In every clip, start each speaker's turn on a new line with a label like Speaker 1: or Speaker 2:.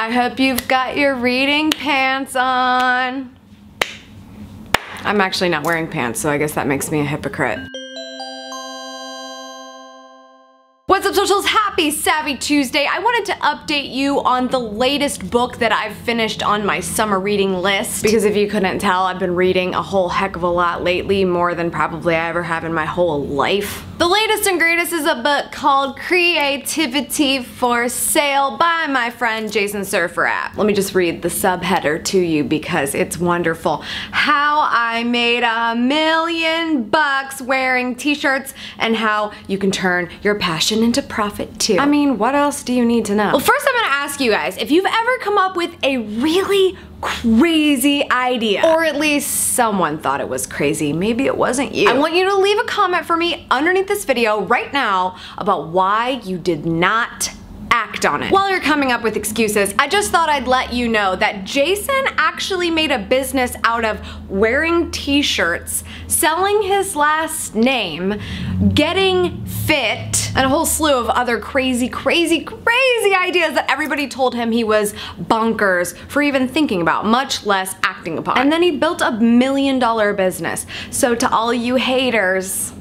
Speaker 1: I hope you've got your reading pants on. I'm actually not wearing pants, so I guess that makes me a hypocrite. What's up, socials? Happy Savvy Tuesday. I wanted to update you on the latest book that I've finished on my summer reading list. Because if you couldn't tell, I've been reading a whole heck of a lot lately, more than probably I ever have in my whole life. The latest and greatest is a book called Creativity for Sale by my friend Jason Surfrapp. Let me just read the subheader to you because it's wonderful. How I made $1 million wearing t-shirts and how you can turn your passion into profit too. I mean, what else do you need to know? Well, first I'm gonna ask you guys, if you've ever come up with a really crazy idea, or at least someone thought it was crazy, maybe it wasn't you, I want you to leave a comment for me underneath this video right now about why you did not act on it. While you're coming up with excuses, I just thought I'd let you know that Jason actually made a business out of wearing t-shirts, selling his last name, getting fit, and a whole slew of other crazy ideas that everybody told him he was bonkers for even thinking about, much less acting upon. And then he built a $1 million business. So to all you haters,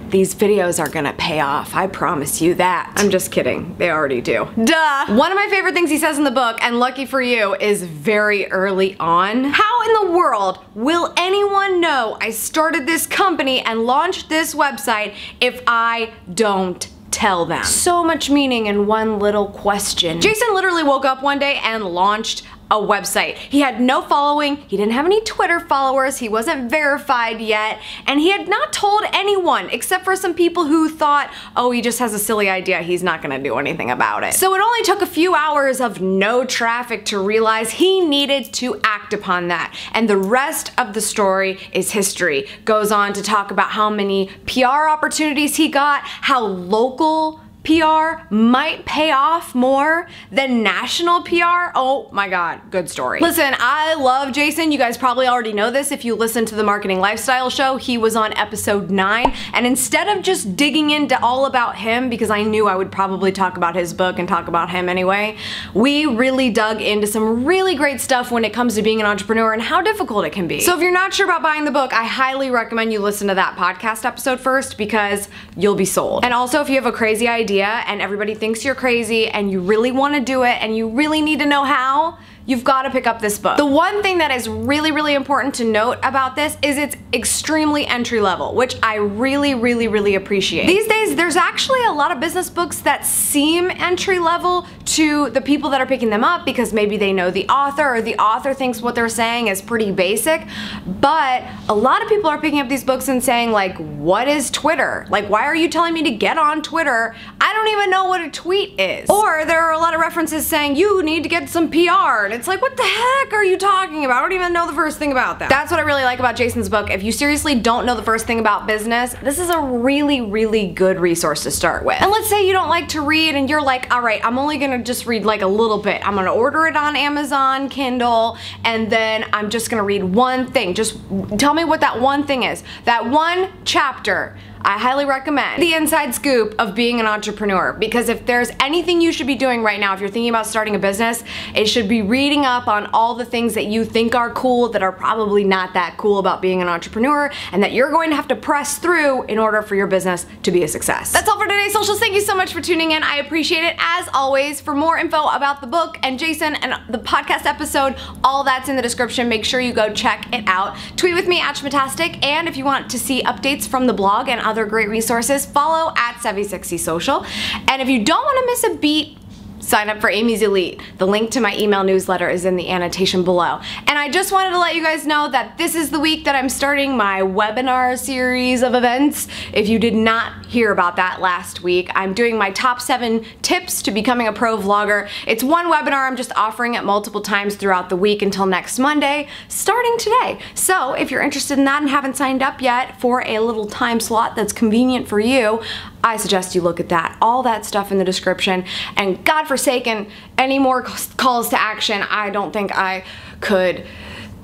Speaker 1: these videos are gonna pay off, I promise you that. I'm just kidding, they already do. Duh! One of my favorite things he says in the book, and lucky for you, is very early on. How in the world will anyone know I started this company and launched this website if I don't tell them? So much meaning in one little question. Jason literally woke up one day and launched a website. He had no following, he didn't have any Twitter followers, he wasn't verified yet, and he had not told anyone except for some people who thought, oh, he just has a silly idea, he's not gonna do anything about it. So it only took a few hours of no traffic to realize he needed to act upon that. And the rest of the story is history. Goes on to talk about how many PR opportunities he got, how local PR might pay off more than national PR. Oh my God, good story. Listen, I love Jason. You guys probably already know this if you listen to the Marketing Lifestyle Show. He was on episode 9, and instead of just digging into all about him, because I knew I would probably talk about his book and talk about him anyway, we really dug into some really great stuff when it comes to being an entrepreneur and how difficult it can be. So if you're not sure about buying the book, I highly recommend you listen to that podcast episode first because you'll be sold. And also, if you have a crazy idea and everybody thinks you're crazy and you really want to do it and you really need to know how, you've got to pick up this book. The one thing that is really important to note about this is it's extremely entry level, which I really appreciate. These days, there's actually a lot of business books that seem entry level to the people that are picking them up because maybe they know the author or the author thinks what they're saying is pretty basic, but a lot of people are picking up these books and saying like, what is Twitter? Like, why are you telling me to get on Twitter? I don't even know what a tweet is. Or there are a lot of references saying you need to get some PR. And it's like, what the heck are you talking about? I don't even know the first thing about that. That's what I really like about Jason's book. If you seriously don't know the first thing about business, this is a really good resource to start with. And let's say you don't like to read and you're like, all right, I'm only gonna just read like a little bit. I'm gonna order it on Amazon, Kindle, and then I'm just gonna read one thing. Just tell me what that one thing is. That one chapter. I highly recommend The Inside Scoop of Being an Entrepreneur, because if there's anything you should be doing right now if you're thinking about starting a business, it should be reading up on all the things that you think are cool that are probably not that cool about being an entrepreneur and that you're going to have to press through in order for your business to be a success. That's all for today's socials. Thank you so much for tuning in. I appreciate it. As always, for more info about the book and Jason and the podcast episode, all that's in the description. Make sure you go check it out. Tweet with me at Schmittastic, and if you want to see updates from the blog and other great resources, follow at SavvySexySocial. And if you don't want to miss a beat, sign up for Amy's Elite. The link to my email newsletter is in the annotation below. And I just wanted to let you guys know that this is the week that I'm starting my webinar series of events. If you did not hear about that last week, I'm doing my top 7 tips to becoming a pro vlogger. It's one webinar. I'm just offering it multiple times throughout the week until next Monday, starting today. So if you're interested in that and haven't signed up yet for a little time slot that's convenient for you, I suggest you look at that. All that stuff in the description. And God forsaken, any more calls to action, I don't think I could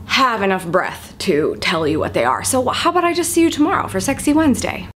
Speaker 1: have enough breath to tell you what they are. So how about I just see you tomorrow for Sexy Wednesday?